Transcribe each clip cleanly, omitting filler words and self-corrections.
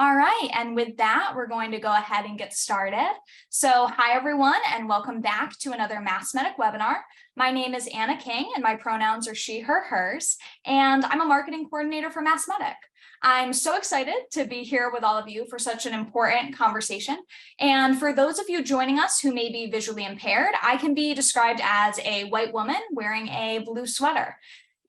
All right, and with that, we're going to go ahead and get started. So hi, everyone, and welcome back to another MassMEDIC webinar. My name is Anna King, and my pronouns are she, her, hers, and I'm a marketing coordinator for MassMEDIC. I'm so excited to be here with all of you for such an important conversation. And for those of you joining us who may be visually impaired, I can be described as a white woman wearing a blue sweater.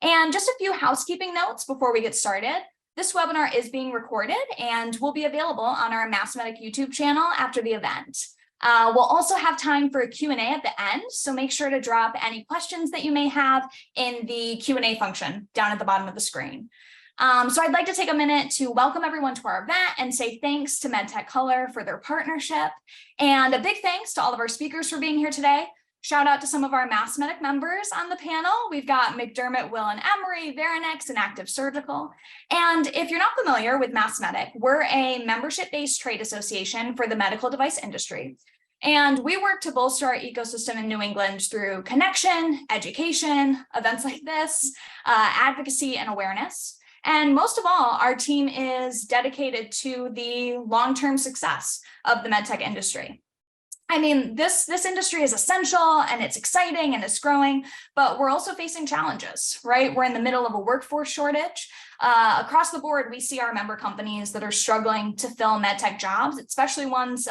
And just a few housekeeping notes before we get started. This webinar is being recorded and will be available on our MassMEDIC YouTube channel after the event. We'll also have time for a Q&A at the end, so make sure to drop any questions that you may have in the Q&A function down at the bottom of the screen. So I'd like to take a minute to welcome everyone to our event and say thanks to Medtech Color for their partnership. And a big thanks to all of our speakers for being here today. Shout out to some of our MassMEDIC members on the panel. We've got McDermott, Will and Emery, Veranex, and Active Surgical. And if you're not familiar with MassMEDIC, we're a membership-based trade association for the medical device industry. And we work to bolster our ecosystem in New England through connection, education, events like this, advocacy, and awareness. And most of all, our team is dedicated to the long-term success of the medtech industry. I mean, this industry is essential and it's exciting and it's growing, but we're also facing challenges, right? We're in the middle of a workforce shortage. Across the board, we see our member companies that are struggling to fill medtech jobs, especially ones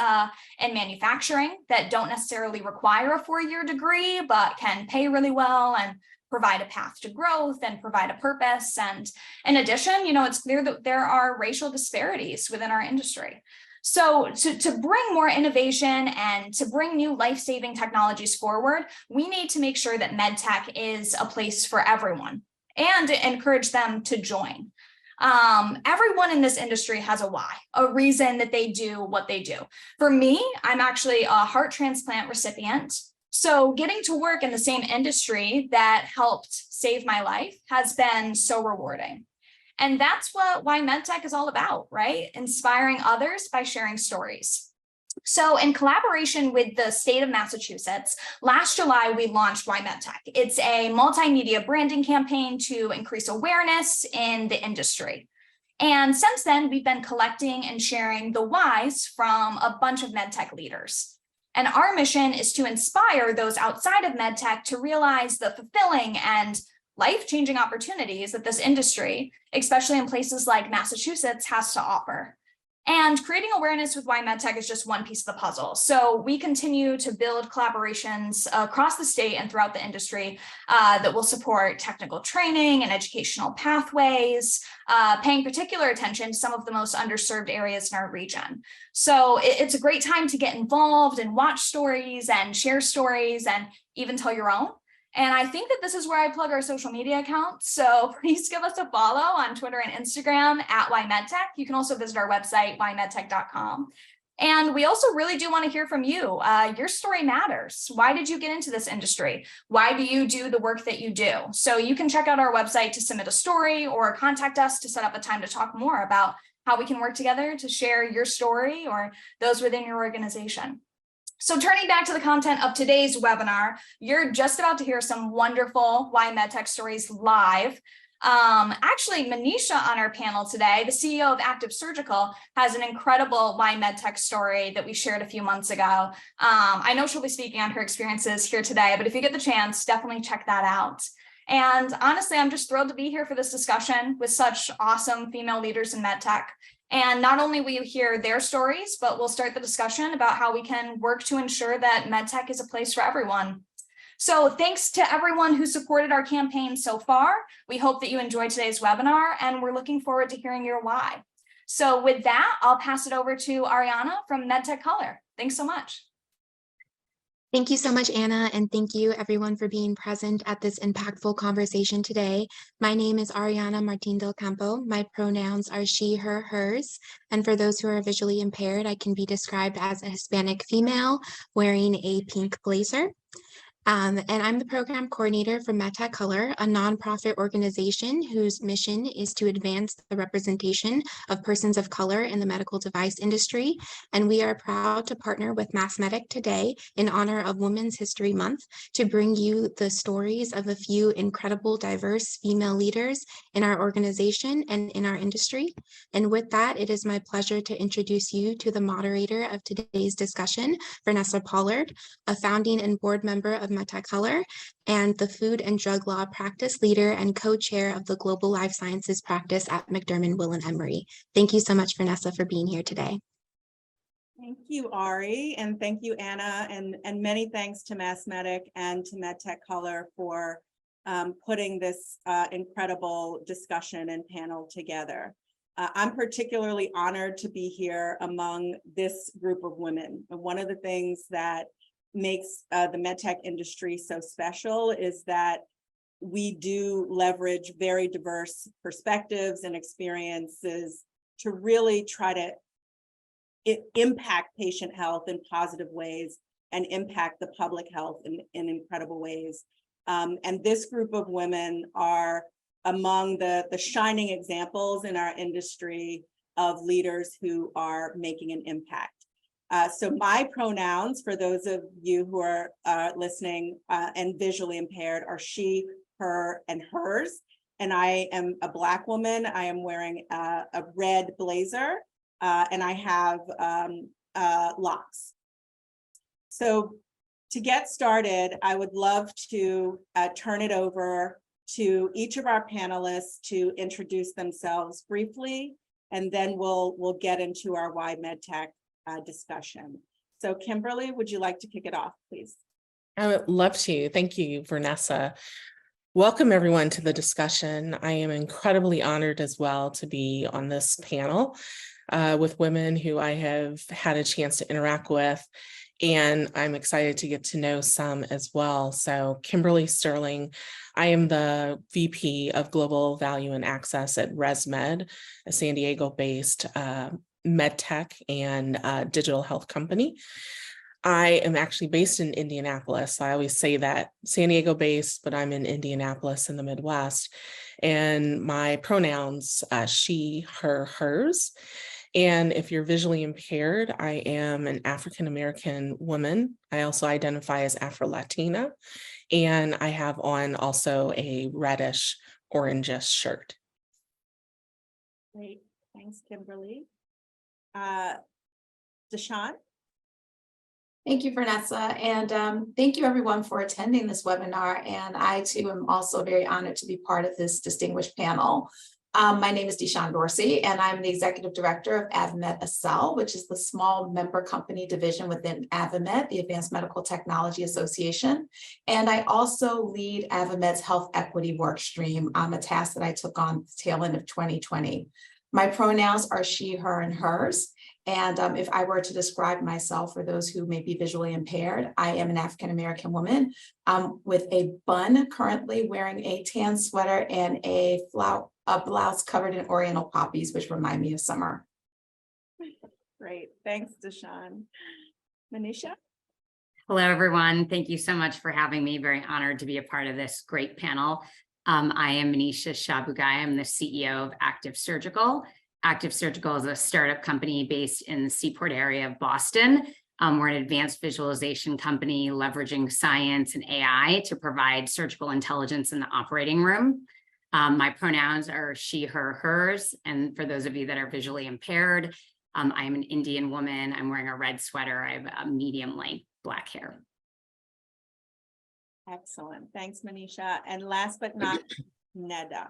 in manufacturing that don't necessarily require a 4-year degree, but can pay really well and provide a path to growth and provide a purpose. And in addition, it's clear that there are racial disparities within our industry. So to bring more innovation and to bring new life-saving technologies forward, we need to make sure that MedTech is a place for everyone and encourage them to join. Everyone in this industry has a why, a reason that they do what they do. For me, I'm actually a heart transplant recipient. So getting to work in the same industry that helped save my life has been so rewarding. And that's why MedTech is all about, right? Inspiring others by sharing stories. So in collaboration with the state of Massachusetts, last July, we launched Why MedTech. It's a multimedia branding campaign to increase awareness in the industry. And since then, we've been collecting and sharing the whys from a bunch of MedTech leaders. And our mission is to inspire those outside of MedTech to realize the fulfilling and life-changing opportunities that this industry, especially in places like Massachusetts, has to offer. And creating awareness with Why MedTech is just one piece of the puzzle. So we continue to build collaborations across the state and throughout the industry that will support technical training and educational pathways, paying particular attention to some of the most underserved areas in our region. So it's a great time to get involved and watch stories and share stories and even tell your own. And I think that this is where I plug our social media accounts. So please give us a follow on Twitter and Instagram at WhyMedTech. You can also visit our website, whymedtech.com. And we also really do want to hear from you. Your story matters. Why did you get into this industry? Why do you do the work that you do? So you can check out our website to submit a story or contact us to set up a time to talk more about how we can work together to share your story or those within your organization. So turning back to the content of today's webinar, you're just about to hear some wonderful Why MedTech stories live. Actually, Manisha on our panel today, the CEO of Active Surgical, has an incredible Why MedTech story that we shared a few months ago. I know she'll be speaking on her experiences here today, but if you get the chance, definitely check that out. And honestly, I'm just thrilled to be here for this discussion with such awesome female leaders in MedTech. And not only will you hear their stories, but we'll start the discussion about how we can work to ensure that MedTech is a place for everyone. So thanks to everyone who supported our campaign so far. We hope that you enjoyed today's webinar, and we're looking forward to hearing your why. So with that, I'll pass it over to Ariana from Medtech Color. Thanks so much. Thank you so much, Anna, and thank you everyone for being present at this impactful conversation today. My name is Ariana Martin del Campo. My pronouns are she, her, hers. And for those who are visually impaired, I can be described as a Hispanic female wearing a pink blazer. And I'm the program coordinator for MedTech Color, a nonprofit organization whose mission is to advance the representation of persons of color in the medical device industry. And we are proud to partner with MassMEDIC today in honor of Women's History Month to bring you the stories of a few incredible, diverse female leaders in our organization and in our industry. And with that, it is my pleasure to introduce you to the moderator of today's discussion, Vanessa Pollard, a founding and board member of MedTech Color and the Food and Drug Law Practice Leader and co-chair of the Global Life Sciences Practice at McDermott, Will & Emery. Thank you so much, Vanessa, for being here today. Thank you, Ari, and thank you, Anna, and many thanks to MassMEDIC and to MedTech Color for putting this incredible discussion and panel together. I'm particularly honored to be here among this group of women. And one of the things that makes the medtech industry so special is that we do leverage very diverse perspectives and experiences to really try to impact patient health in positive ways and impact the public health in incredible ways. And this group of women are among the shining examples in our industry of leaders who are making an impact. So my pronouns, for those of you who are listening and visually impaired, are she, her, and hers. And I am a Black woman. I am wearing a red blazer, and I have locks. So to get started, I would love to turn it over to each of our panelists to introduce themselves briefly, and then we'll get into our why MedTech discussion. So Kimberly, would you like to kick it off, please? I would love to. Thank you, Vanessa. Welcome everyone to the discussion. I am incredibly honored as well to be on this panel with women who I have had a chance to interact with, and I'm excited to get to know some as well. So Kimberly Sterling, I am the VP of Global Value and Access at ResMed, a San Diego-based MedTech and digital health company. I am actually based in Indianapolis. I always say that San Diego based, but I'm in Indianapolis in the Midwest. And my pronouns, she, her, hers. And if you're visually impaired, I am an African-American woman. I also identify as Afro-Latina. And I have on also a reddish orangish shirt. Great, thanks, Kimberly. Deshawn? Thank you, Vanessa, and thank you everyone for attending this webinar. And I too am also very honored to be part of this distinguished panel. My name is Deshawn Dorsey, and I'm the Executive Director of AdvaMed ACEL, which is the small member company division within AdvaMed, the Advanced Medical Technology Association. And I also lead AdvaMed's Health Equity Workstream, a task that I took on the tail end of 2020. My pronouns are she, her, and hers. And if I were to describe myself for those who may be visually impaired, I am an African-American woman with a bun, currently wearing a tan sweater and a blouse covered in Oriental poppies, which remind me of summer. Great, thanks, Deshawn. Manisha? Hello, everyone. Thank you so much for having me. Very honored to be a part of this great panel. I am Manisha Shabugai. I'm the CEO of Active Surgical. Active Surgical is a startup company based in the Seaport area of Boston. We're an advanced visualization company leveraging science and AI to provide surgical intelligence in the operating room. My pronouns are she, her, hers. And for those of you that are visually impaired, I am an Indian woman. I'm wearing a red sweater. I have a medium length black hair. Excellent. Thanks, Manisha. And last but not Neda.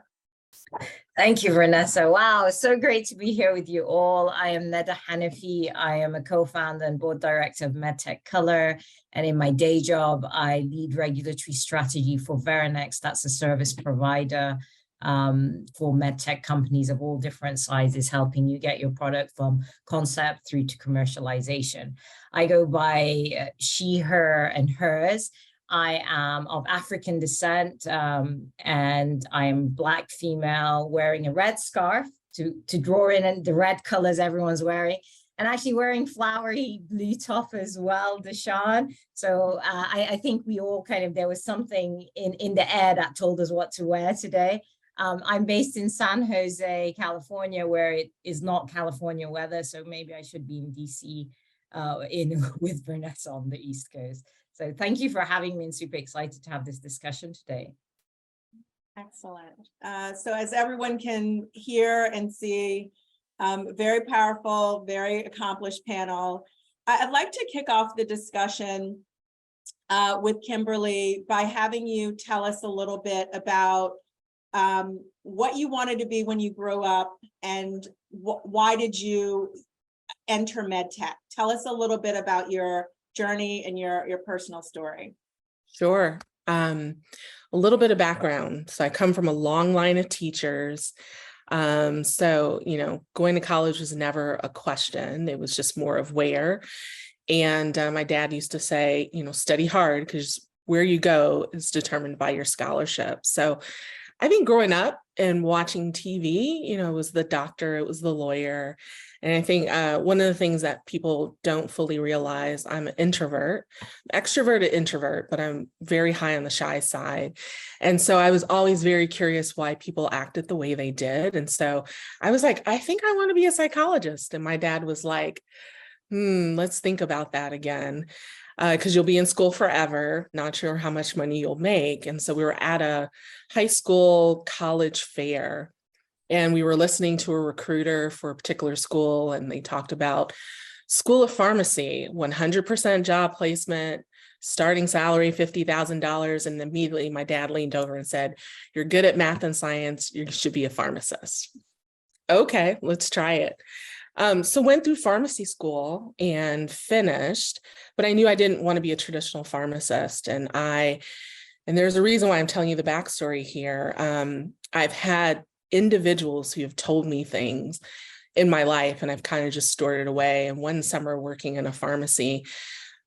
Thank you, Vanessa. Wow, it's so great to be here with you all. I am Neda Hanafi. I am a co-founder and board director of MedTech Color. And in my day job, I lead regulatory strategy for Veranex. That's a service provider for medtech companies of all different sizes, helping you get your product from concept through to commercialization. I go by she, her, and hers. I am of African descent, and I'm Black female wearing a red scarf to draw in the red colors everyone's wearing. and actually wearing flowery blue top as well, Deshawn. So I think we all there was something in the air that told us what to wear today. I'm based in San Jose, California, where it is not California weather. So maybe I should be in DC with Vanessa on the East Coast. So thank you for having me, and super excited to have this discussion today. Excellent. So as everyone can hear and see, very powerful, very accomplished panel. I'd like to kick off the discussion with Kimberly by having you tell us a little bit about what you wanted to be when you grew up, and why did you enter MedTech? Tell us a little bit about your journey and your personal story. Sure. A little bit of background. So I come from a long line of teachers. So, going to college was never a question. It was just more of where. And my dad used to say, study hard, because where you go is determined by your scholarship. So I think growing up and watching TV, it was the doctor, it was the lawyer. And I think one of the things that people don't fully realize, I'm an introvert, extroverted introvert, but I'm very high on the shy side. And so I was always very curious why people acted the way they did. And so I was like, I think I want to be a psychologist. And my dad was like, let's think about that again. Because you'll be in school forever, not sure how much money you'll make. And so we were at a high school college fair, and we were listening to a recruiter for a particular school, and they talked about School of Pharmacy, 100% job placement, starting salary $50,000. And immediately my dad leaned over and said, "You're good at math and science, you should be a pharmacist." Okay, let's try it. So went through pharmacy school and finished, but I knew I didn't want to be a traditional pharmacist. And there's a reason why I'm telling you the backstory here. I've had individuals who have told me things in my life, and I've kind of just stored it away. And one summer working in a pharmacy,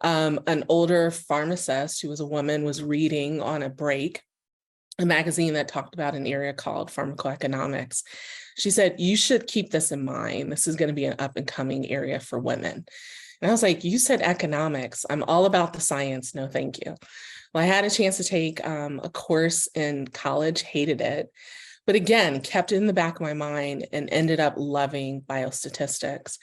an older pharmacist who was a woman was reading on a break a magazine that talked about an area called pharmacoeconomics. She said, "You should keep this in mind. This is going to be an up and coming area for women." And I was like, "You said economics. I'm all about the science. No, thank you." Well, I had a chance to take a course in college, hated it, but again, kept it in the back of my mind and ended up loving biostatistics.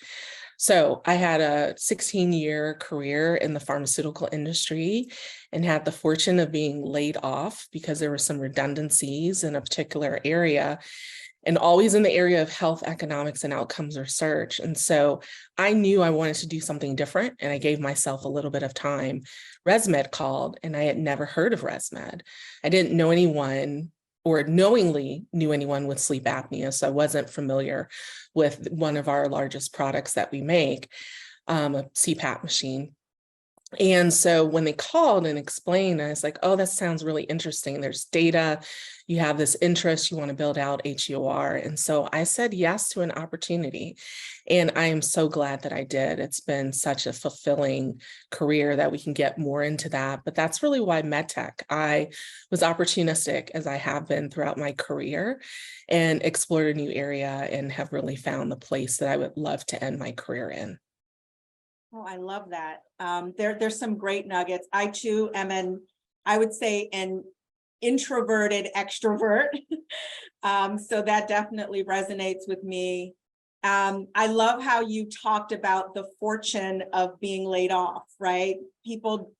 So I had a 16-year career in the pharmaceutical industry and had the fortune of being laid off because there were some redundancies in a particular area, and always in the area of health economics and outcomes research. And so I knew I wanted to do something different, and I gave myself a little bit of time. ResMed called, and I had never heard of ResMed. I didn't know anyone or knowingly knew anyone with sleep apnea, so I wasn't familiar with one of our largest products that we make, a CPAP machine. And so when they called and explained, I was like, "Oh, that sounds really interesting. There's data, you have this interest, you want to build out HEOR." And so I said yes to an opportunity. And I am so glad that I did. It's been such a fulfilling career that we can get more into that. But that's really why MedTech. I was opportunistic, as I have been throughout my career, and explored a new area and have really found the place that I would love to end my career in. Oh, I love that. There's some great nuggets. I too am I would say an introverted extrovert. So that definitely resonates with me. I love how you talked about the fortune of being laid off, right? People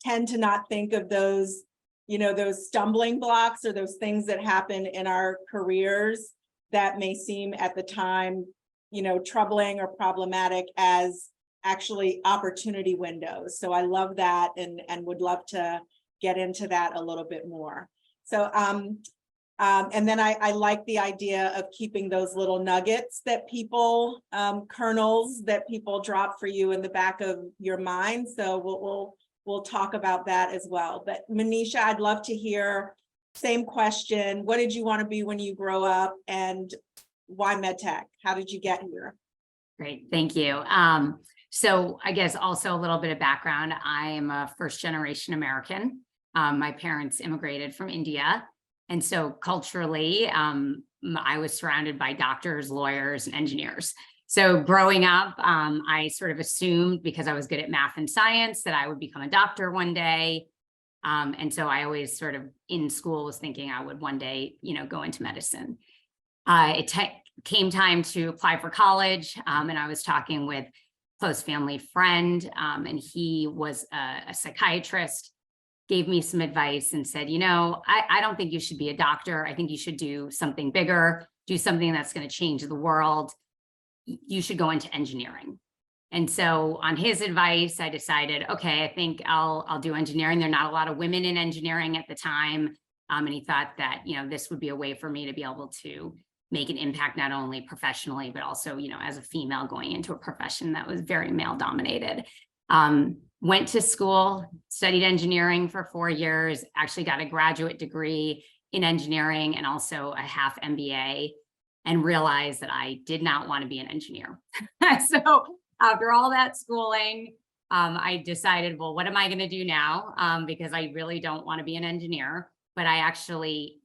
tend to not think of those, those stumbling blocks or those things that happen in our careers that may seem at the time, troubling or problematic as actually opportunity windows. So I love that and would love to get into that a little bit more. So and then I like the idea of keeping those little nuggets that people, kernels that people drop for you in the back of your mind. So we'll talk about that as well. But Manisha, I'd love to hear, same question. What did you want to be when you grow up, and why MedTech? How did you get here? Great, thank you. So I guess also a little bit of background. I am a first generation American. My parents immigrated from India. And so culturally, I was surrounded by doctors, lawyers, and engineers. So growing up, I sort of assumed because I was good at math and science that I would become a doctor one day. And so I always sort of in school was thinking I would one day, go into medicine. It came time to apply for college, and I was talking with a close family friend, and he was a psychiatrist, gave me some advice and said, I don't think you should be a doctor. I think you should do something bigger, do something that's going to change the world. You should go into engineering. And so on his advice, I decided, okay, I think I'll do engineering. There are not a lot of women in engineering at the time. And he thought that, this would be a way for me to be able to make an impact, not only professionally, but also, as a female going into a profession that was very male dominated. Went to school, studied engineering for 4 years, actually got a graduate degree in engineering and also a half MBA, and realized that I did not want to be an engineer. So after all that schooling, I decided, well, what am I going to do now? Because I really don't want to be an engineer, but I actually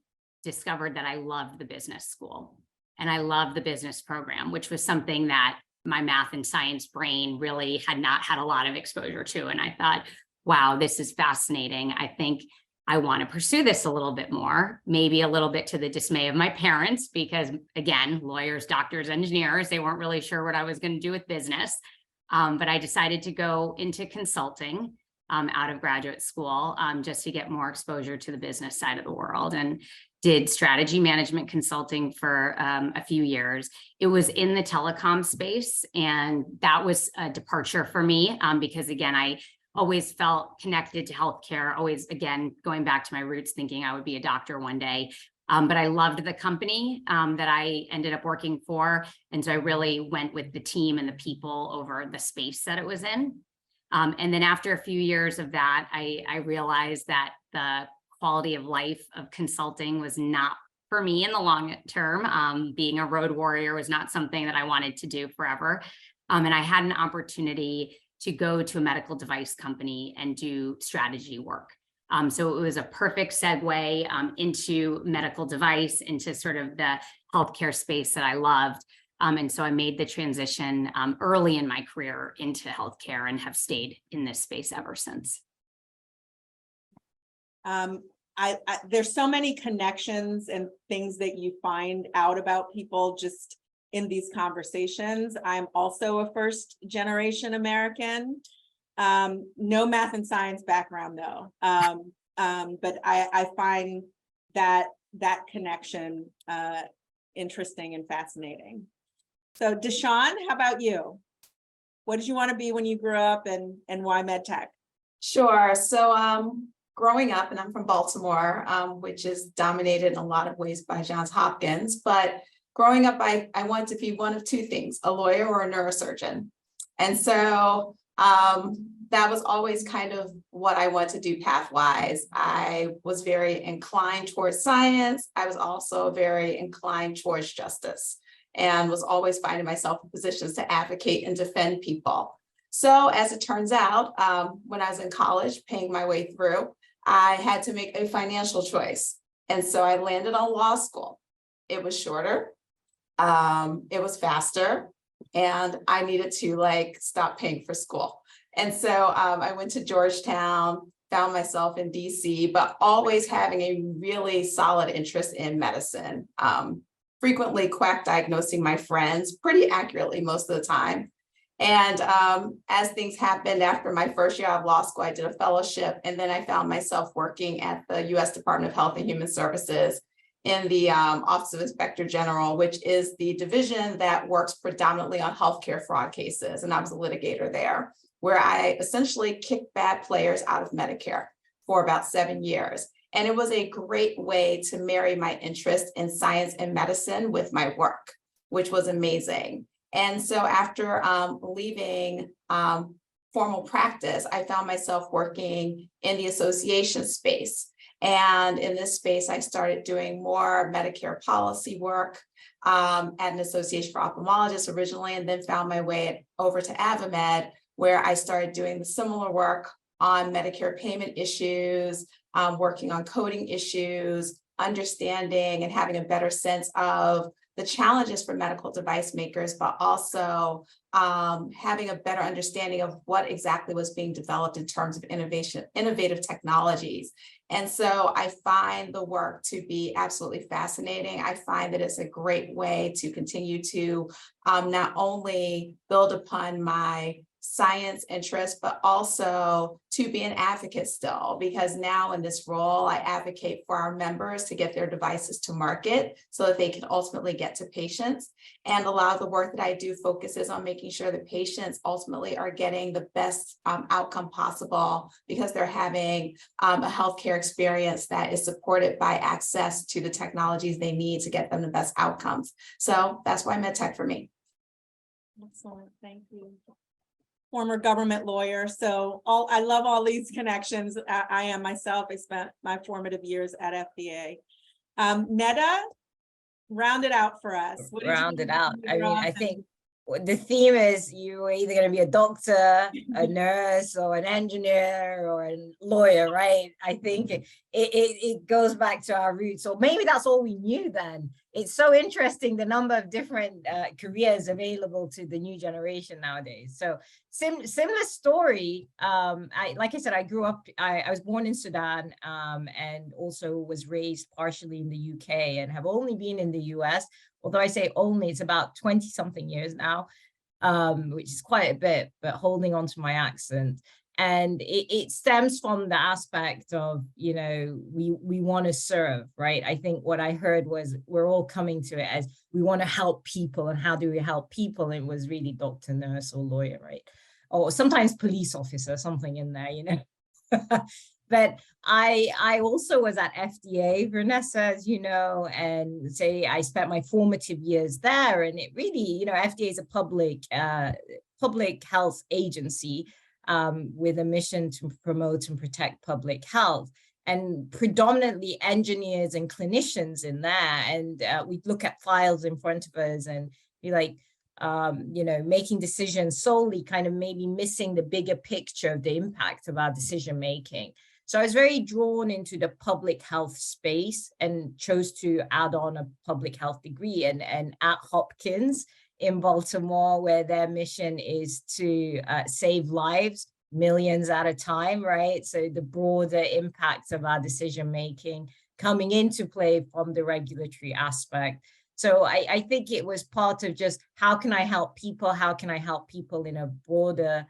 discovered that I loved the business school and I loved the business program, which was something that my math and science brain really had not had a lot of exposure to. And I thought, wow, this is fascinating. I think I want to pursue this a little bit more, maybe a little bit to the dismay of my parents, because again, lawyers, doctors, engineers, they weren't really sure what I was going to do with business. But I decided to go into consulting out of graduate school just to get more exposure to the business side of the world, and did strategy management consulting for a few years. It was in the telecom space, and that was a departure for me because again, I always felt connected to healthcare, always, again, going back to my roots, thinking I would be a doctor one day. But I loved the company that I ended up working for. And so I really went with the team and the people over the space that it was in. And then after a few years of that, I realized that the quality of life of consulting was not for me in the long term. Being a road warrior was not something that I wanted to do forever. And I had an opportunity to go to a medical device company and do strategy work. So it was a perfect segue into medical device, into sort of the healthcare space that I loved. And so I made the transition early in my career into healthcare and have stayed in this space ever since. There's so many connections and things that you find out about people just in these conversations. I'm also a first generation American. No math and science background though. But I find that connection interesting and fascinating. So Deshawn, how about you? What did you want to be when you grew up, and why MedTech? Sure. So growing up, and I'm from Baltimore, which is dominated in a lot of ways by Johns Hopkins, but growing up, I wanted to be one of two things, a lawyer or a neurosurgeon. And so that was always kind of what I wanted to do path-wise. I was very inclined towards science. I was also very inclined towards justice, and was always finding myself in positions to advocate and defend people. So as it turns out, when I was in college, paying my way through, I had to make a financial choice. And so I landed on law school. It was shorter, it was faster, and I needed to stop paying for school. And so I went to Georgetown, found myself in DC, but always having a really solid interest in medicine. Frequently quack diagnosing my friends pretty accurately most of the time. And as things happened after my first year of law school, I did a fellowship, and then I found myself working at the U.S. Department of Health and Human Services in the Office of Inspector General, which is the division that works predominantly on healthcare fraud cases. And I was a litigator there, where I essentially kicked bad players out of Medicare for about 7 years. And it was a great way to marry my interest in science and medicine with my work, which was amazing. And so after leaving formal practice, I found myself working in the association space. And in this space, I started doing more Medicare policy work at an association for ophthalmologists originally, and then found my way over to AdvaMed, where I started doing the similar work on Medicare payment issues, working on coding issues, understanding and having a better sense of the challenges for medical device makers, but also having a better understanding of what exactly was being developed in terms of innovative technologies. And so I find the work to be absolutely fascinating. I find that it's a great way to continue to not only build upon my science interest, but also to be an advocate still, because now in this role, I advocate for our members to get their devices to market so that they can ultimately get to patients. And a lot of the work that I do focuses on making sure that patients ultimately are getting the best outcome possible, because they're having a healthcare experience that is supported by access to the technologies they need to get them the best outcomes. So that's why MedTech for me. Excellent, thank you. Former government lawyer, so I love all these connections. I am myself. I spent my formative years at FDA. Neda, round it out for us. What did you Round it do out. I mean, I and- think the theme is you're either going to be a doctor, a nurse, or an engineer, or a lawyer, right? I think it goes back to our roots, or maybe that's all we knew then. It's so interesting the number of different careers available to the new generation nowadays. So similar story. Like I said, I grew up. I was born in Sudan, and also was raised partially in the UK, and have only been in the US. Although I say only, it's about 20 something years now, which is quite a bit, but holding on to my accent. And it stems from the aspect of, you know, we want to serve, right? I think what I heard was we're all coming to it as we want to help people, and how do we help people? It was really doctor, nurse, or lawyer, right? Or sometimes police officer, something in there, you know. But I also was at FDA, Vanessa, as you know, and say I spent my formative years there. And it really, you know, FDA is a public health agency with a mission to promote and protect public health, and predominantly engineers and clinicians in there. And we'd look at files in front of us and be like, you know, making decisions solely, kind of maybe missing the bigger picture of the impact of our decision making. So I was very drawn into the public health space and chose to add on a public health degree. And at Hopkins in Baltimore, where their mission is to save lives, millions at a time, right? So the broader impact of our decision making coming into play from the regulatory aspect. So I think it was part of just, how can I help people? How can I help people in a broader,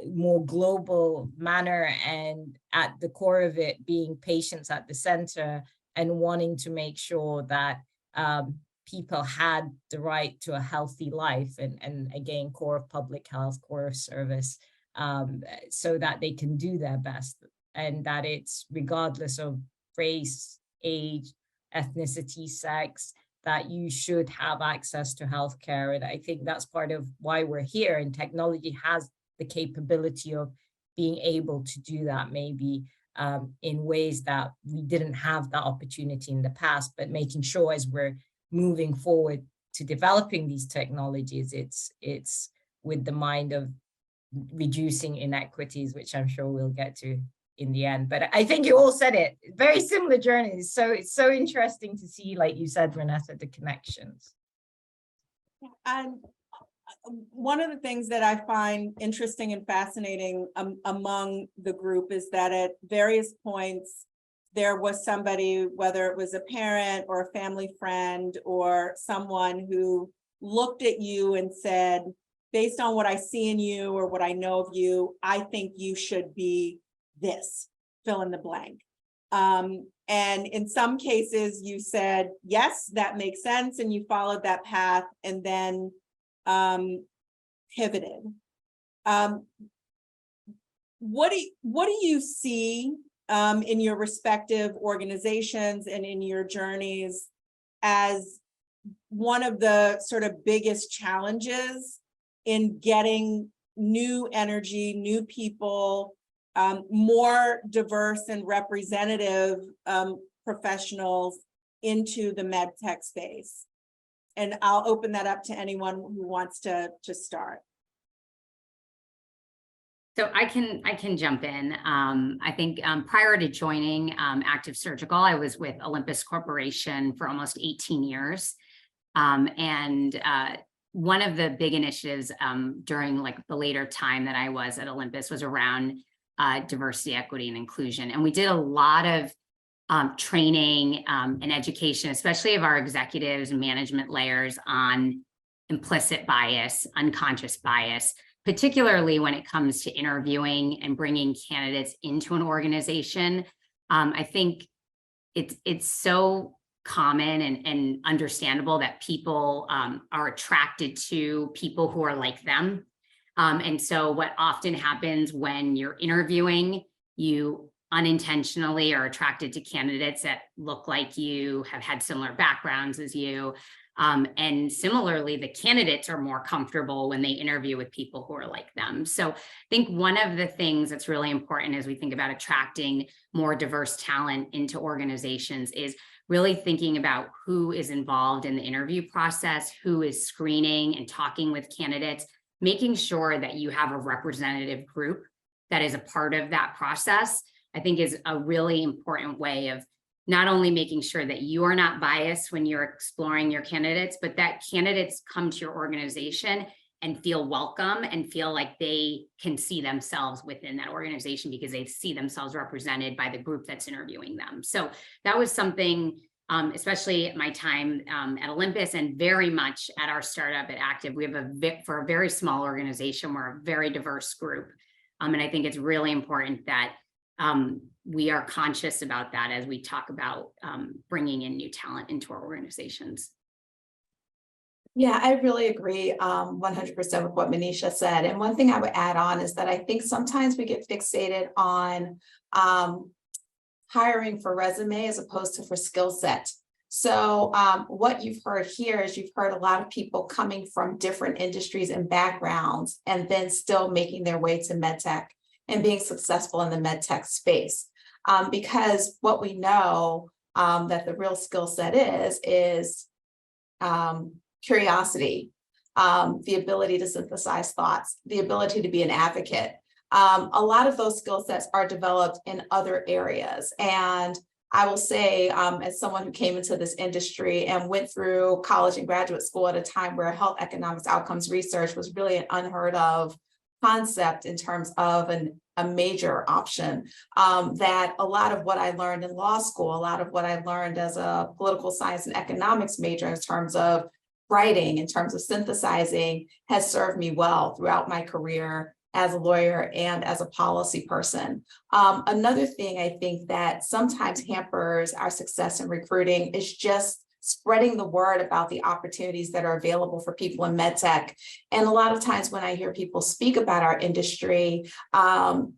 more global manner, and at the core of it being patients at the center, and wanting to make sure that people had the right to a healthy life, and again, core of public health, core of service, so that they can do their best, and that it's regardless of race, age, ethnicity, sex, that you should have access to healthcare. And I think that's part of why we're here, and technology has the capability of being able to do that, maybe in ways that we didn't have that opportunity in the past. But making sure as we're moving forward to developing these technologies, it's with the mind of reducing inequities, which I'm sure we'll get to in the end. But I think you all said it, very similar journeys. So it's so interesting to see, like you said, Vanessa, the connections. And one of the things that I find interesting and fascinating among the group is that at various points, there was somebody, whether it was a parent or a family friend or someone, who looked at you and said, based on what I see in you or what I know of you, I think you should be this, fill in the blank. And in some cases you said, yes, that makes sense. And you followed that path, and then pivoted. What do you see in your respective organizations and in your journeys as one of the sort of biggest challenges in getting new energy, new people, more diverse and representative professionals into the med tech space? And I'll open that up to anyone who wants to start. So I can jump in. I think prior to joining Active Surgical, I was with Olympus Corporation for almost 18 years. One of the big initiatives during like the later time that I was at Olympus was around diversity, equity, and inclusion. And we did a lot of training and education, especially of our executives and management layers, on implicit bias, unconscious bias, particularly when it comes to interviewing and bringing candidates into an organization. I think it's so common and understandable that people are attracted to people who are like them. And so what often happens when you're interviewing, you unintentionally are attracted to candidates that look like you, have had similar backgrounds as you. And similarly, the candidates are more comfortable when they interview with people who are like them. So I think one of the things that's really important as we think about attracting more diverse talent into organizations is really thinking about who is involved in the interview process, who is screening and talking with candidates, making sure that you have a representative group that is a part of that process, I think is a really important way of not only making sure that you are not biased when you're exploring your candidates, but that candidates come to your organization and feel welcome and feel like they can see themselves within that organization because they see themselves represented by the group that's interviewing them. So that was something, especially at my time at Olympus and very much at our startup at Active. We have for a very small organization, we're a very diverse group. And I think it's really important that we are conscious about that as we talk about bringing in new talent into our organizations. Yeah, I really agree 100% with what Manisha said. And one thing I would add on is that I think sometimes we get fixated on hiring for resume as opposed to for skill set. So what you've heard here is you've heard a lot of people coming from different industries and backgrounds and then still making their way to MedTech and being successful in the MedTech space. Because what we know that the real skill set is curiosity, the ability to synthesize thoughts, the ability to be an advocate. A lot of those skill sets are developed in other areas. And I will say, as someone who came into this industry and went through college and graduate school at a time where health economics outcomes research was really an unheard of concept in terms of a major option, that a lot of what I learned in law school, a lot of what I learned as a political science and economics major in terms of writing, in terms of synthesizing, has served me well throughout my career as a lawyer and as a policy person. Another thing I think that sometimes hampers our success in recruiting is just spreading the word about the opportunities that are available for people in MedTech. And a lot of times when I hear people speak about our industry,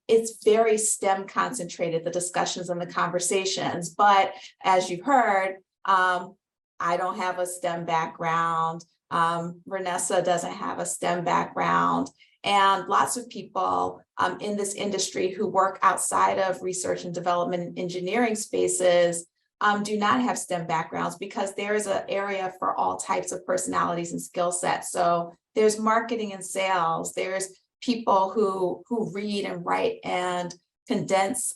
it's very STEM concentrated, the discussions and the conversations. But as you've heard, I don't have a STEM background. Vanessa doesn't have a STEM background. And lots of people in this industry who work outside of research and development and engineering spaces do not have STEM backgrounds because there's an area for all types of personalities and skill sets. So there's marketing and sales, there's people who read and write and condense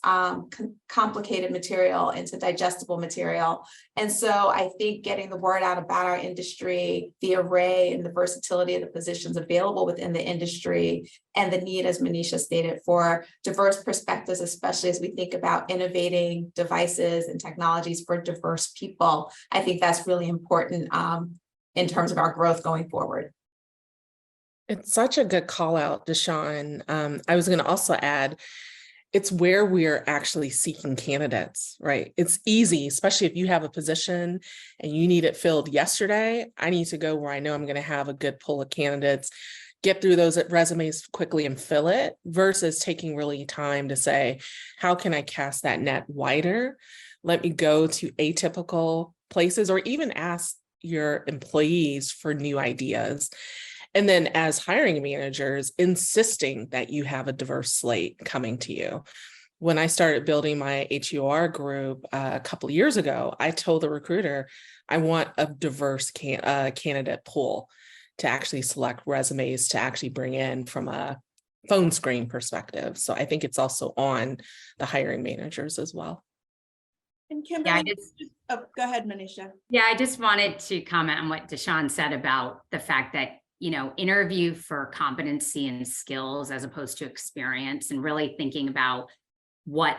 complicated material into digestible material. And so I think getting the word out about our industry, the array and the versatility of the positions available within the industry, and the need, as Manisha stated, for diverse perspectives, especially as we think about innovating devices and technologies for diverse people. I think that's really important in terms of our growth going forward. It's such a good call out, Deshawn. I was going to also add, it's where we're actually seeking candidates, right? It's easy, especially if you have a position and you need it filled yesterday. I need to go where I know I'm going to have a good pool of candidates, get through those resumes quickly and fill it, versus taking really time to say, how can I cast that net wider? Let me go to atypical places, or even ask your employees for new ideas. And then as hiring managers, insisting that you have a diverse slate coming to you. When I started building my HUR group a couple of years ago, I told the recruiter, I want a diverse candidate pool to actually select resumes to actually bring in from a phone screen perspective. So I think it's also on the hiring managers as well. And Yeah, Kimberly, oh, go ahead, Manisha. Yeah, I just wanted to comment on what Deshawn said about the fact that, interview for competency and skills as opposed to experience, and really thinking about what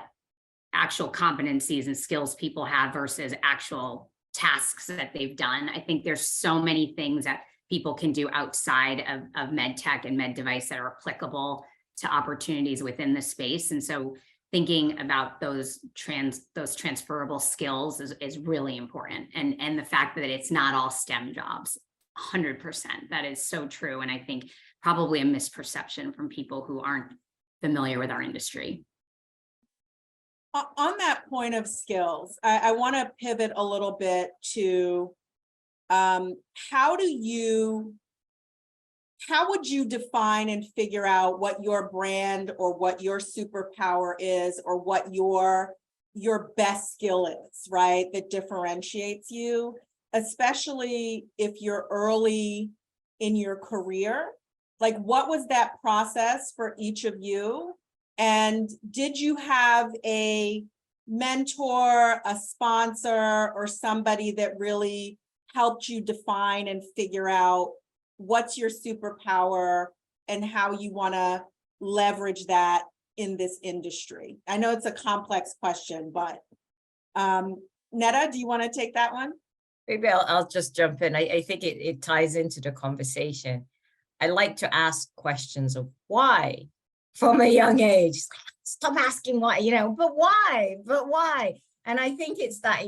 actual competencies and skills people have versus actual tasks that they've done. I think there's so many things that people can do outside of med tech and med device that are applicable to opportunities within the space. And so thinking about those transferable skills is really important. And the fact that it's not all STEM jobs, 100%, that is so true. And I think probably a misperception from people who aren't familiar with our industry. On that point of skills, I want to pivot a little bit to how would you define and figure out what your brand or what your superpower is, or what your best skill is, right? That differentiates you, especially if you're early in your career. Like, what was that process for each of you? And did you have a mentor, a sponsor, or somebody that really helped you define and figure out what's your superpower and how you want to leverage that in this industry? I know it's a complex question, but Netta, do you want to take that one? Maybe I'll just jump in. I think it ties into the conversation. I like to ask questions of why from a young age. Stop asking why, but why? But why? And I think it's that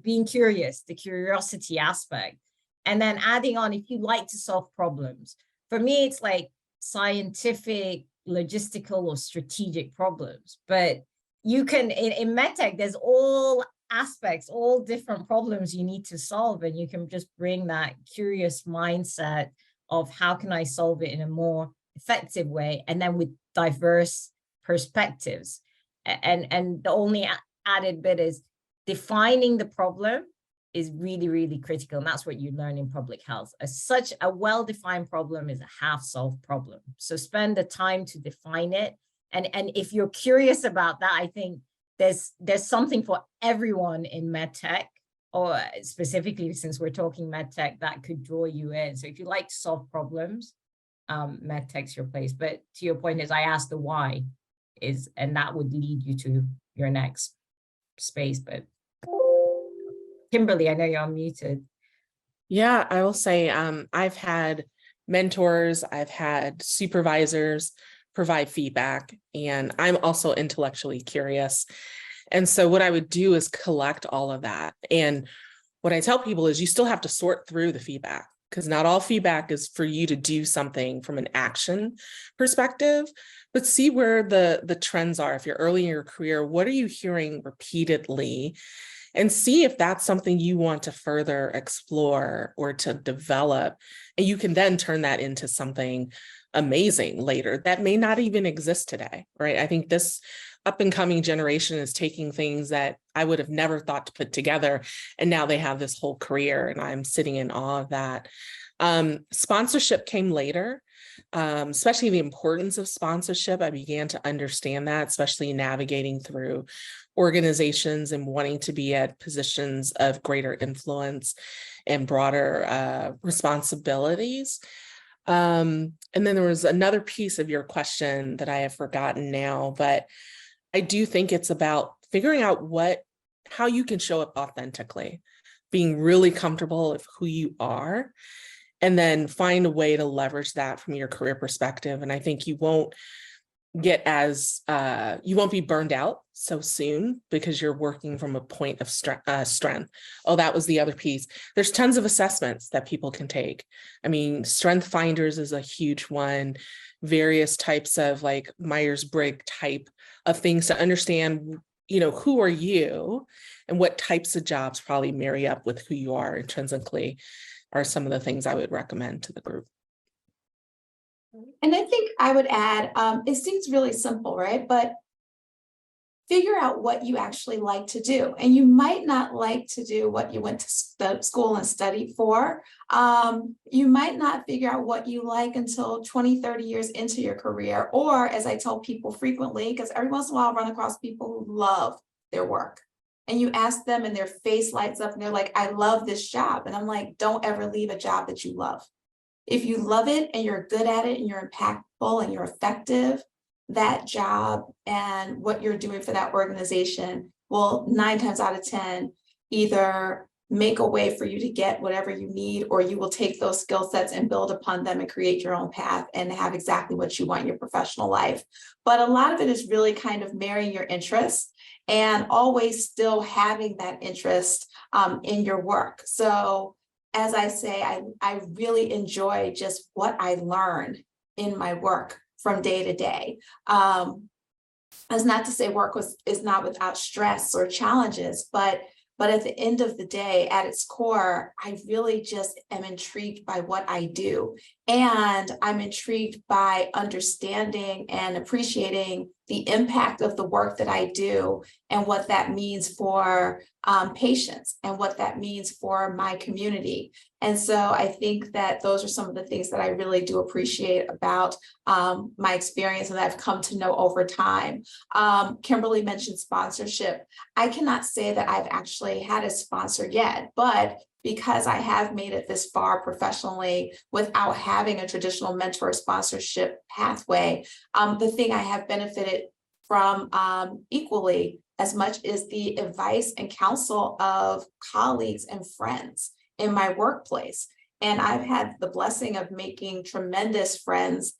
being curious, the curiosity aspect. And then adding on, if you like to solve problems. For me, it's like scientific, logistical, or strategic problems. But you can, in MedTech, there's all aspects, all different problems you need to solve. And you can just bring that curious mindset of how can I solve it in a more effective way, and then with diverse perspectives. And the only added bit is defining the problem is really, really critical. And that's what you learn in public health. Such a well-defined problem is a half-solved problem. So spend the time to define it. And if you're curious about that, I think there's something for everyone in MedTech, or specifically since we're talking MedTech, that could draw you in. So if you like to solve problems, MedTech's your place. But to your point is, I asked the why and that would lead you to your next space. But Kimberly, I know you're unmuted. Yeah, I will say I've had mentors, I've had supervisors provide feedback, and I'm also intellectually curious. And so what I would do is collect all of that. And what I tell people is you still have to sort through the feedback, because not all feedback is for you to do something from an action perspective, but see where the trends are. If you're early in your career, what are you hearing repeatedly? And see if that's something you want to further explore or to develop. And you can then turn that into something amazing later that may not even exist today, right? I think this up and coming generation is taking things that I would have never thought to put together, and now they have this whole career, and I'm sitting in awe of that. Sponsorship came later, especially the importance of sponsorship. I began to understand that, especially navigating through organizations and wanting to be at positions of greater influence and broader responsibilities. And then there was another piece of your question that I have forgotten now, but I do think it's about figuring out how you can show up authentically, being really comfortable with who you are, and then find a way to leverage that from your career perspective. And I think you won't you won't be burned out so soon because you're working from a point of strength. Oh, that was the other piece. There's tons of assessments that people can take. I mean, Strength Finders is a huge one, various types of like Myers-Briggs type of things to understand, who are you and what types of jobs probably marry up with who you are intrinsically are some of the things I would recommend to the group. And I think I would add, it seems really simple, right? But figure out what you actually like to do. And you might not like to do what you went to school and studied for. You might not figure out what you like until 20, 30 years into your career. Or as I tell people frequently, because every once in a while I run across people who love their work. and you ask them and their face lights up and they're like, I love this job. And I'm like, don't ever leave a job that you love. If you love it and you're good at it and you're impactful and you're effective, that job and what you're doing for that organization will 9 times out of 10 either make a way for you to get whatever you need, or you will take those skill sets and build upon them and create your own path and have exactly what you want in your professional life. But a lot of it is really kind of marrying your interests and always still having that interest in your work. So as I say, I really enjoy just what I learned in my work from day to day. That's not to say work is not without stress or challenges, but at the end of the day, at its core, I really just am intrigued by what I do. And I'm intrigued by understanding and appreciating the impact of the work that I do and what that means for patients and what that means for my community. And so I think that those are some of the things that I really do appreciate about my experience and that I've come to know over time. Kimberly mentioned sponsorship. I cannot say that I've actually had a sponsor yet, but because I have made it this far professionally without having a traditional mentor sponsorship pathway, the thing I have benefited from equally as much is the advice and counsel of colleagues and friends in my workplace. And I've had the blessing of making tremendous friends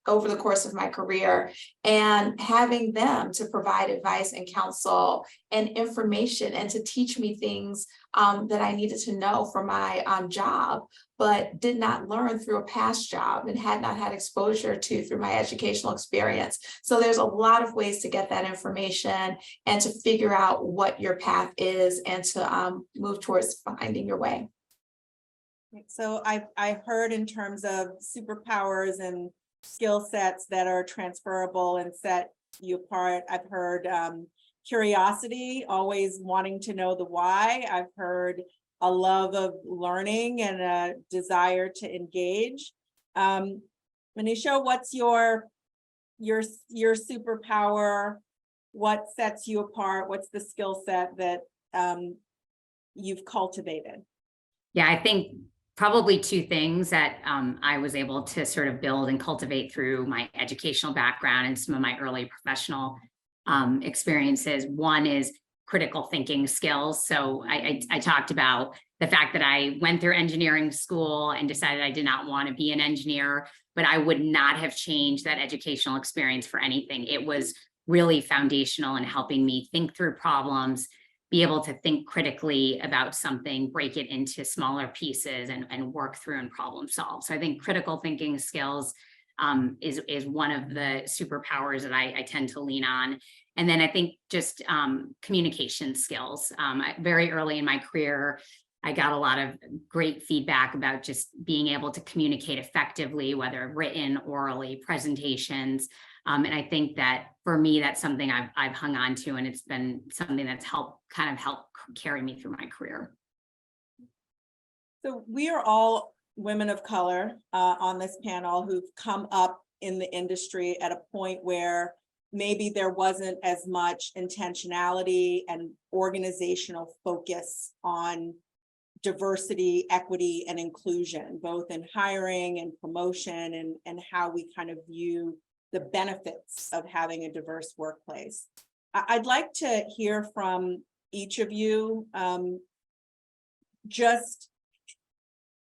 over the course of my career, and having them to provide advice and counsel and information and to teach me things that I needed to know for my job, but did not learn through a past job and had not had exposure to through my educational experience. So there's a lot of ways to get that information and to figure out what your path is and to move towards finding your way. So I heard in terms of superpowers and skill sets that are transferable and set you apart. I've heard curiosity, always wanting to know the why. I've heard a love of learning and a desire to engage. Manisha, what's your superpower? What sets you apart? What's the skill set that you've cultivated? Yeah, I think probably 2 things that I was able to sort of build and cultivate through my educational background and some of my early professional experiences. One is critical thinking skills. So I talked about the fact that I went through engineering school and decided I did not want to be an engineer, but I would not have changed that educational experience for anything. It was really foundational in helping me think through problems, be able to think critically about something, break it into smaller pieces and work through and problem solve. So I think critical thinking skills is one of the superpowers that I tend to lean on. And then I think just communication skills. Very early in my career, I got a lot of great feedback about just being able to communicate effectively, whether written, orally, presentations. And I think that for me, that's something I've hung on to, and it's been something that's helped carry me through my career. So we are all women of color on this panel who've come up in the industry at a point where maybe there wasn't as much intentionality and organizational focus on diversity, equity, and inclusion, both in hiring and promotion and how we kind of view the benefits of having a diverse workplace. I'd like to hear from each of you, just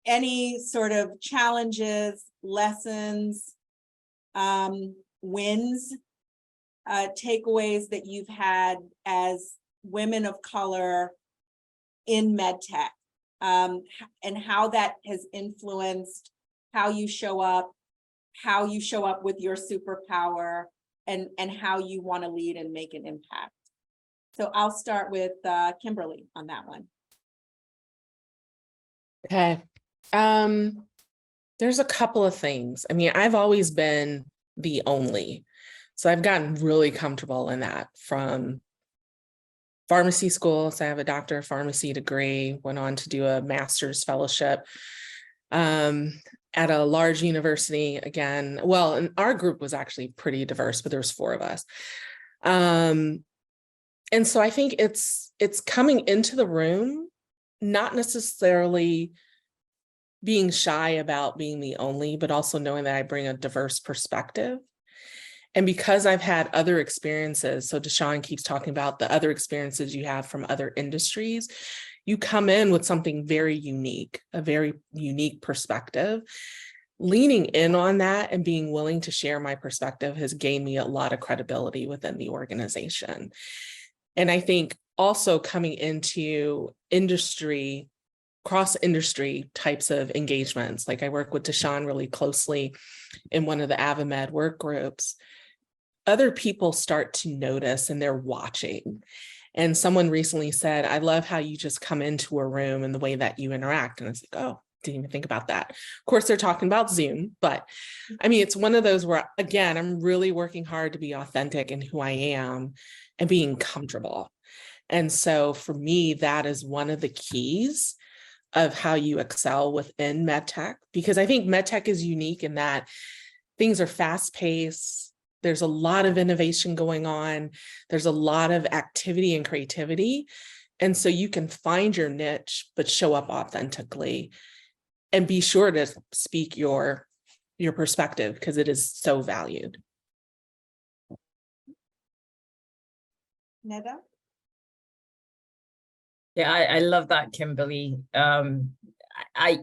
any sort of challenges, lessons, wins, takeaways that you've had as women of color in MedTech, and how that has influenced how you show up with your superpower, and how you want to lead and make an impact. So I'll start with Kimberly on that one. Okay. There's a couple of things. I mean, I've always been the only, so I've gotten really comfortable in that from pharmacy school. So I have a doctor of pharmacy degree, went on to do a master's fellowship at a large university again. Well, and our group was actually pretty diverse, but there was 4 of us. And so I think it's it's coming into the room, not necessarily being shy about being the only, but also knowing that I bring a diverse perspective. And because I've had other experiences, so Deshawn keeps talking about the other experiences you have from other industries, you come in with something very unique, a very unique perspective. Leaning in on that and being willing to share my perspective has gained me a lot of credibility within the organization. And I think also coming into industry, cross-industry types of engagements, like I work with Deshawn really closely in one of the AvaMed work groups, other people start to notice and they're watching. And someone recently said, I love how you just come into a room and the way that you interact. And it's like, oh, didn't even think about that. Of course, they're talking about Zoom, but I mean, it's one of those where, again, I'm really working hard to be authentic in who I am and being comfortable. And so for me, that is one of the keys of how you excel within MedTech, because I think MedTech is unique in that things are fast-paced. There's a lot of innovation going on. There's a lot of activity and creativity. And so you can find your niche, but show up authentically and be sure to speak your perspective because it is so valued. Neda? Yeah, I love that, Kimberly. I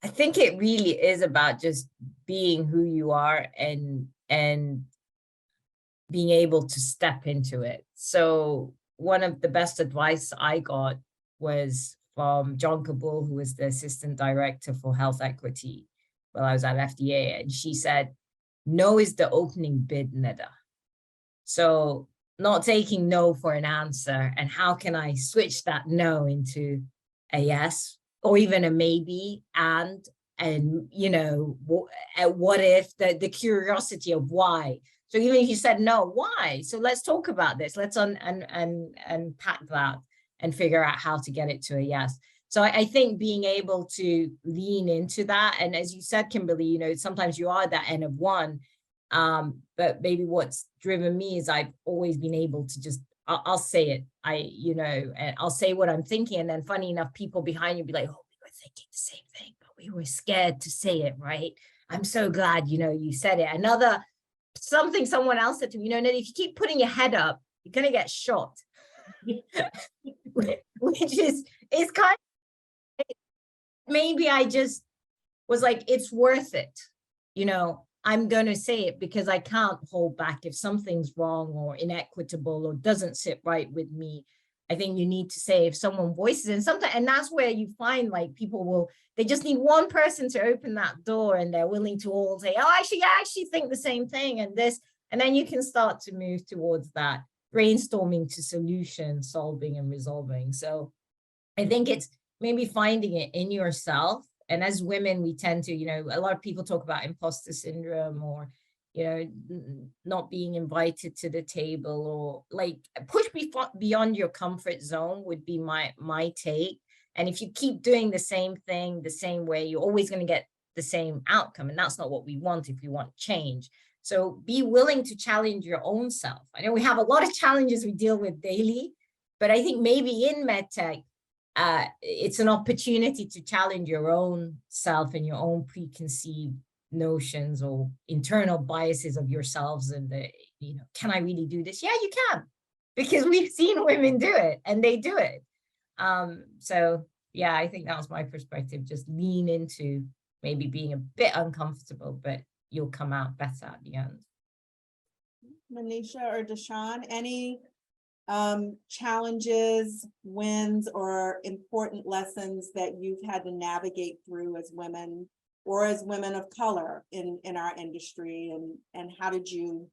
think it really is about just being who you are and being able to step into it. So one of the best advice I got was from John Kabul, who was the Assistant Director for Health Equity while I was at FDA. And she said, no is the opening bid, Neda. So not taking no for an answer, and how can I switch that no into a yes or even a maybe, and you know, what if, the curiosity of why. So even if you said no, why? So let's talk about this. Let's unpack that and figure out how to get it to a yes. So I think being able to lean into that, and as you said, Kimberly, you know, sometimes you are that N of one. But maybe what's driven me is I've always been able to just, I'll say it, and I'll say what I'm thinking. And then funny enough, people behind you be like, oh, we were thinking the same thing, but we were scared to say it, right? I'm so glad, you know, you said it. Something someone else said to me, you know, and if you keep putting your head up, you're going to get shot. Which is kind of, maybe I just was like, it's worth it, you know. I'm going to say it because I can't hold back if something's wrong or inequitable or doesn't sit right with me. I think you need to say if someone voices it, and that's where you find like people they just need one person to open that door and they're willing to all say, oh, I actually think the same thing and this, and then you can start to move towards that brainstorming to solution solving and resolving. So I think it's maybe finding it in yourself. And as women, we tend to, you know, a lot of people talk about imposter syndrome or, you know, not being invited to the table, or like push beyond your comfort zone would be my take. And if you keep doing the same thing the same way, you're always going to get the same outcome. And that's not what we want if we want change. So be willing to challenge your own self. I know we have a lot of challenges we deal with daily, but I think maybe in MedTech, it's an opportunity to challenge your own self and your own preconceived notions or internal biases of yourselves. And you know, can I really do this? Yeah, you can, because we've seen women do it and they do it. So yeah, I think that was my perspective. Just lean into maybe being a bit uncomfortable, but you'll come out better at the end. Manisha or Deshawn, any challenges, wins, or important lessons that you've had to navigate through as women or as women of color in our industry, and how did you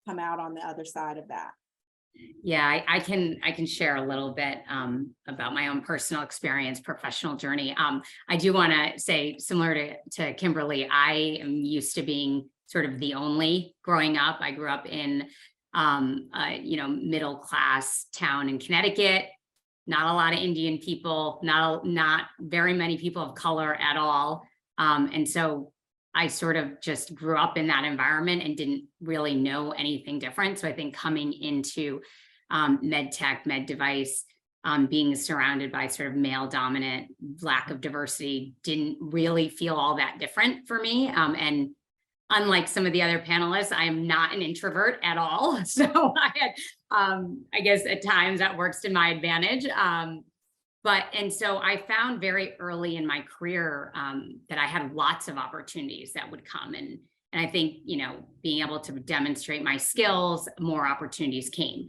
come out on the other side of that? Yeah, I can share a little bit about my own personal experience, professional journey. I do want to say, similar to Kimberly, I am used to being sort of the only growing up. I grew up in you know, middle class town in Connecticut, not a lot of Indian people, not very many people of color at all. And so I sort of just grew up in that environment and didn't really know anything different. So I think coming into med tech, med device, being surrounded by sort of male dominant, lack of diversity didn't really feel all that different for me. And unlike some of the other panelists, I am not an introvert at all. So I guess at times that works to my advantage. And so I found very early in my career that I had lots of opportunities that would come. And I think, being able to demonstrate my skills, more opportunities came.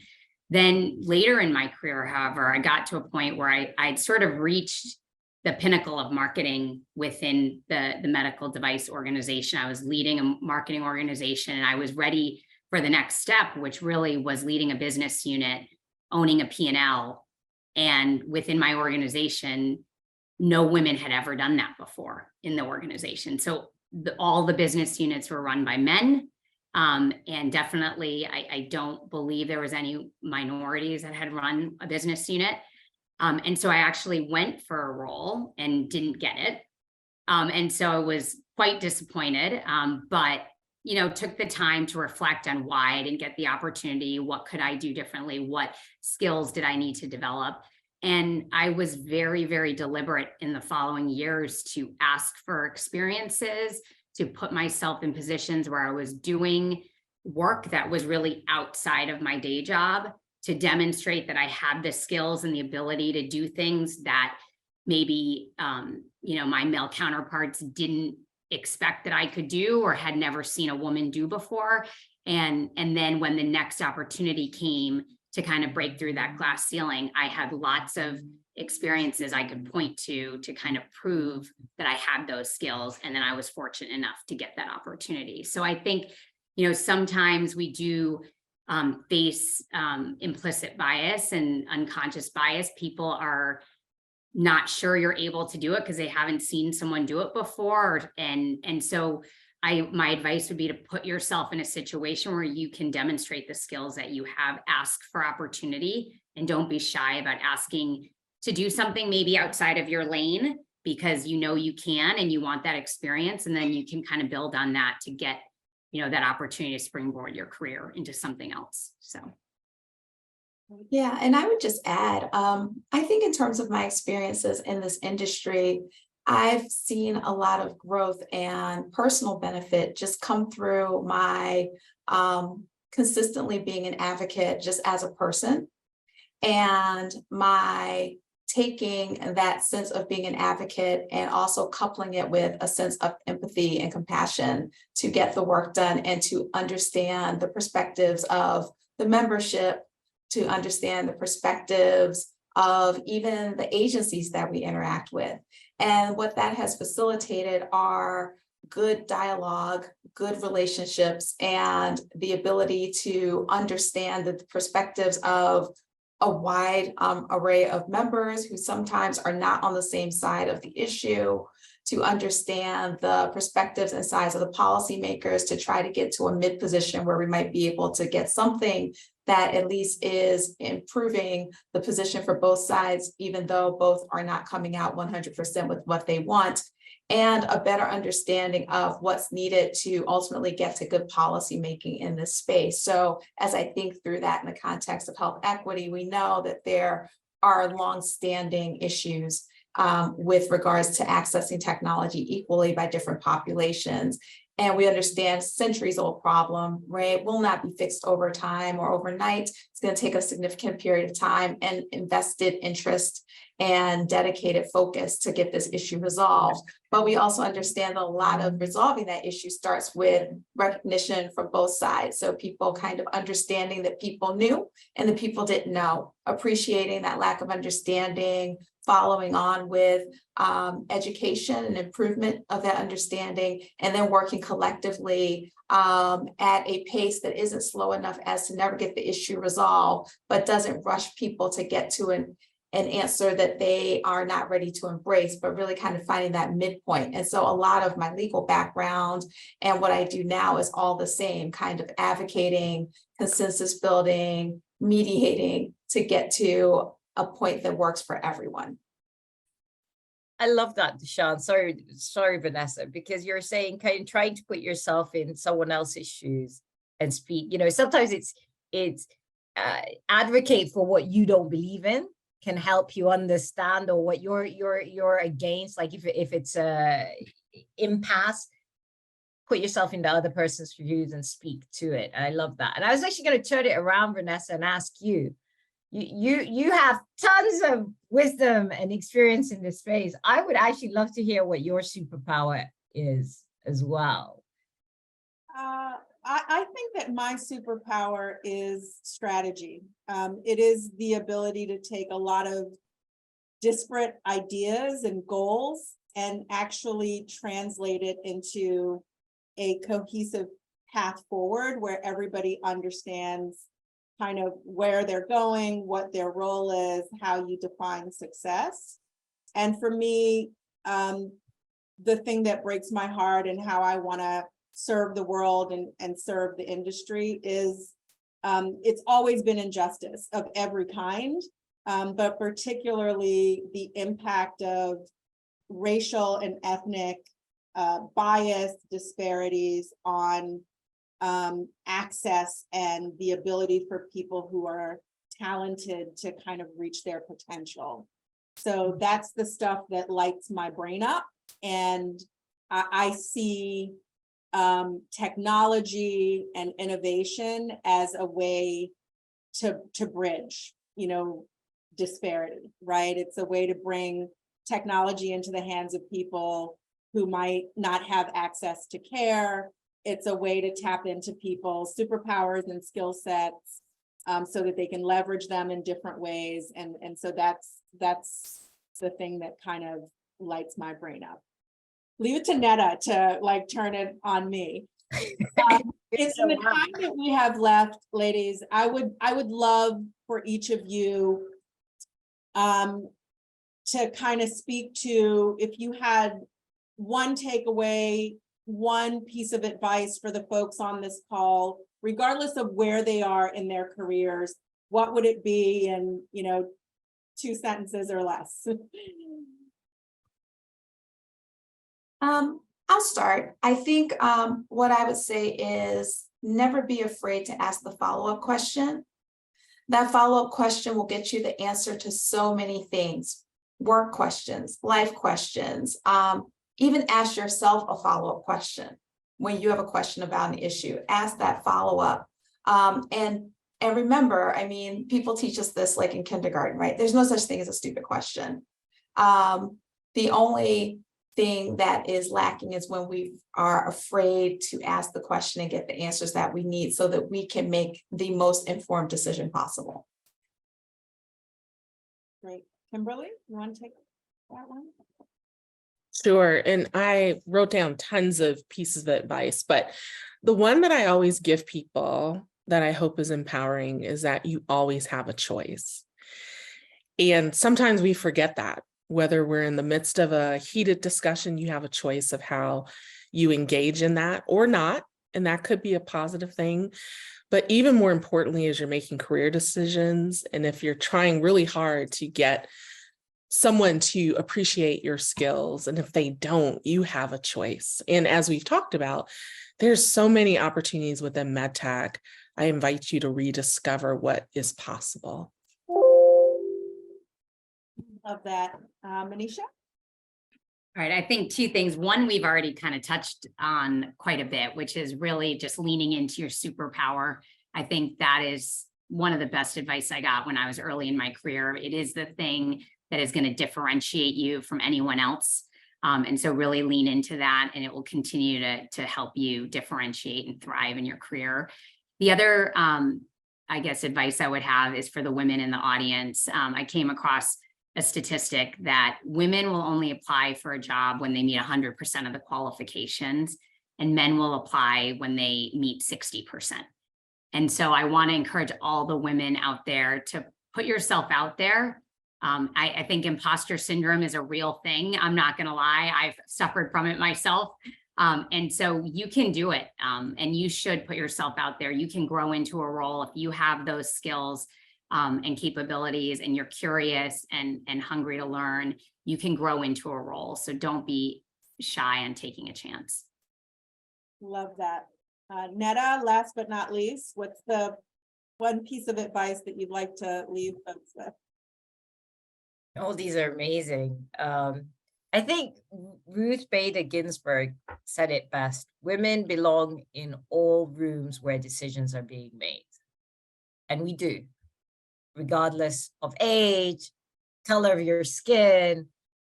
Then later in my career, however, I got to a point where I'd sort of reached the pinnacle of marketing within the medical device organization. I was leading a marketing organization, and I was ready for the next step, which really was leading a business unit, owning a P&L. And within my organization, no women had ever done that before in the organization. So all the business units were run by men. And definitely, I don't believe there was any minorities that had run a business unit. And so I actually went for a role and didn't get it. And so I was quite disappointed, but, took the time to reflect on why I didn't get the opportunity. What could I do differently? What skills did I need to develop? And I was very, very deliberate in the following years to ask for experiences, to put myself in positions where I was doing work that was really outside of my day job, to demonstrate that I had the skills and the ability to do things that maybe, my male counterparts didn't expect that I could do or had never seen a woman do before. And then when the next opportunity came to kind of break through that glass ceiling, I had lots of experiences I could point to kind of prove that I had those skills. And then I was fortunate enough to get that opportunity. So I think, sometimes we do face implicit bias and unconscious bias. People are not sure you're able to do it because they haven't seen someone do it before. And so my advice would be to put yourself in a situation where you can demonstrate the skills that you have. Ask for opportunity, and don't be shy about asking to do something maybe outside of your lane, because you can and you want that experience, and then you can kind of build on that to get that opportunity to springboard your career into something else. So yeah, and I would just add, I think in terms of my experiences in this industry, I've seen a lot of growth and personal benefit just come through my consistently being an advocate just as a person, and my taking that sense of being an advocate and also coupling it with a sense of empathy and compassion to get the work done and to understand the perspectives of the membership, to understand the perspectives of even the agencies that we interact with. And what that has facilitated are good dialogue, good relationships, and the ability to understand the perspectives of a wide array of members who sometimes are not on the same side of the issue, to understand the perspectives and sides of the policymakers, to try to get to a mid position where we might be able to get something that at least is improving the position for both sides, even though both are not coming out 100% with what they want, and a better understanding of what's needed to ultimately get to good policy making in this space. So as I think through that in the context of health equity, we know that there are longstanding issues with regards to accessing technology equally by different populations. And we understand centuries-old problem, right, will not be fixed over time or overnight. It's going to take a significant period of time and invested interest and dedicated focus to get this issue resolved. But we also understand that a lot of resolving that issue starts with recognition from both sides. So people kind of understanding that people knew and the people didn't know, appreciating that lack of understanding, following on with education and improvement of that understanding, and then working collectively at a pace that isn't slow enough as to never get the issue resolved, but doesn't rush people to get to an answer that they are not ready to embrace, but really kind of finding that midpoint. And so a lot of my legal background and what I do now is all the same, kind of advocating, consensus building, mediating to get to a point that works for everyone. I love that, Deshawn. Sorry, Vanessa, because you're saying kind of trying to put yourself in someone else's shoes and speak. Sometimes it's advocate for what you don't believe in, can help you understand or what you're against. Like if it's a impasse, put yourself in the other person's views and speak to it. I love that. And I was actually going to turn it around, Vanessa, and ask you. You have tons of wisdom and experience in this space. I would actually love to hear what your superpower is as well. I think that my superpower is strategy. It is the ability to take a lot of disparate ideas and goals and actually translate it into a cohesive path forward where everybody understands kind of where they're going, what their role is, how you define success. And for me, the thing that breaks my heart and how I want to serve the world and serve the industry is it's always been injustice of every kind, but particularly the impact of racial and ethnic bias, disparities on access and the ability for people who are talented to kind of reach their potential. So that's the stuff that lights my brain up. And I see technology and innovation as a way to bridge, disparity, right? It's a way to bring technology into the hands of people who might not have access to care. It's a way to tap into people's superpowers and skill sets so that they can leverage them in different ways. And so that's the thing that kind of lights my brain up. Leave it to Netta to turn it on me. It's in the time that we have left, ladies. I would love for each of you to kind of speak to, if you had one takeaway, one piece of advice for the folks on this call, regardless of where they are in their careers, what would it be in 2 sentences or less? I'll start. I think what I would say is never be afraid to ask the follow-up question. That follow-up question will get you the answer to so many things: work questions, life questions. Even ask yourself a follow-up question when you have a question about an issue. Ask that follow-up. And remember, people teach us this in kindergarten, right? There's no such thing as a stupid question. The only thing that is lacking is when we are afraid to ask the question and get the answers that we need so that we can make the most informed decision possible. Great. Kimberly, you want to take that one? Sure. And I wrote down tons of pieces of advice, but the one that I always give people that I hope is empowering is that you always have a choice. And sometimes we forget that. Whether we're in the midst of a heated discussion, you have a choice of how you engage in that or not. And that could be a positive thing. But even more importantly, as you're making career decisions, and if you're trying really hard to get someone to appreciate your skills, and if they don't, you have a choice. And as we've talked about, there's so many opportunities within MedTech. I invite you to rediscover what is possible. Love that. Manisha? All right, I think 2 things. One, we've already kind of touched on quite a bit, which is really just leaning into your superpower. I think that is one of the best advice I got when I was early in my career. It is the thing that is going to differentiate you from anyone else. And so really lean into that, and it will continue to help you differentiate and thrive in your career. The other, I guess, advice I would have is for the women in the audience. I came across a statistic that women will only apply for a job when they meet 100% of the qualifications, and men will apply when they meet 60%. And so I want to encourage all the women out there to put yourself out there. I think imposter syndrome is a real thing. I'm not going to lie. I've suffered from it myself. And so you can do it, and you should put yourself out there. You can grow into a role if you have those skills and capabilities, and you're curious and hungry to learn. You can grow into a role. So don't be shy on taking a chance. Love that. Netta, last but not least, what's the one piece of advice that you'd like to leave folks with? Oh, these are amazing. I think Ruth Bader Ginsburg said it best. Women belong in all rooms where decisions are being made. And we do, regardless of age, color of your skin,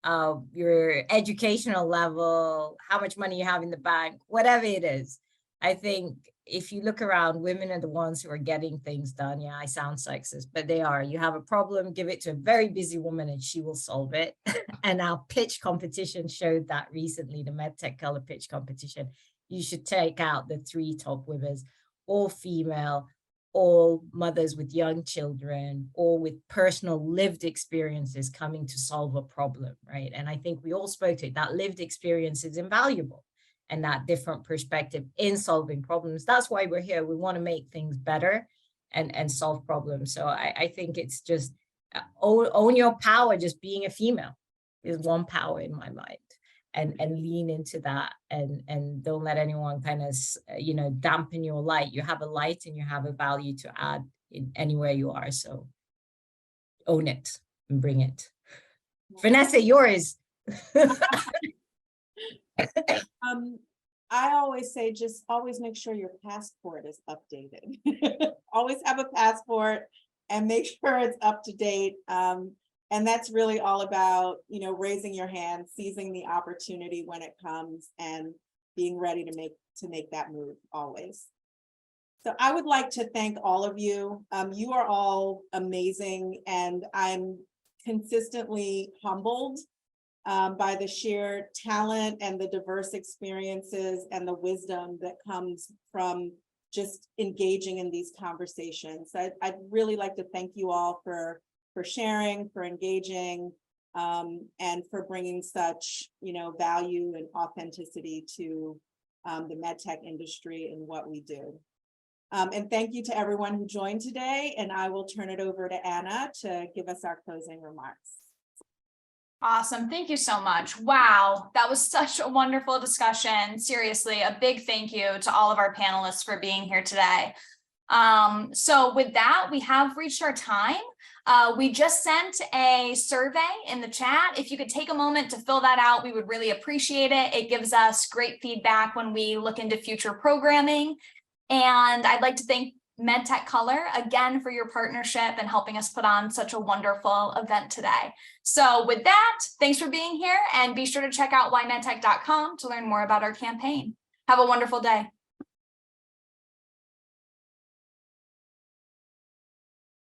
your educational level, how much money you have in the bank, whatever it is. I think if you look around, women are the ones who are getting things done. Yeah, I sound sexist, but they are. You have a problem, give it to a very busy woman and she will solve it. And our pitch competition showed that recently, the MedTech Color pitch competition. You should take out the 3 top winners, all female, all mothers with young children, all with personal lived experiences coming to solve a problem, right? And I think we all spoke to it, that lived experience is invaluable. And that different perspective in solving problems. That's why we're here. We want to make things better and solve problems. So I think it's just own your power. Just being a female is one power in my mind, and lean into that, and don't let anyone kind of, you know, dampen your light. You have a light and you have a value to add in anywhere you are. So own it and bring it. Vanessa, yours. I always say, just always make sure your passport is updated. Always have a passport and make sure it's up to date. And that's really all about, you know, raising your hand, seizing the opportunity when it comes, and being ready to make that move always. So I would like to thank all of you. You are all amazing, and I'm consistently humbled by the sheer talent and the diverse experiences and the wisdom that comes from just engaging in these conversations. I'd really like to thank you all for sharing, for engaging, and for bringing such, you know, value and authenticity to the medtech industry and what we do. And thank you to everyone who joined today, and I will turn it over to Anna to give us our closing remarks. Awesome. Thank you so much. Wow, that was such a wonderful discussion. Seriously, a big thank you to all of our panelists for being here today. So with that, we have reached our time. We just sent a survey in the chat. If you could take a moment to fill that out, we would really appreciate it. It gives us great feedback when we look into future programming. And I'd like to thank MedTech Color again for your partnership and helping us put on such a wonderful event today. So with that, thanks for being here, and be sure to check out whymedtech.com to learn more about our campaign. Have a wonderful day.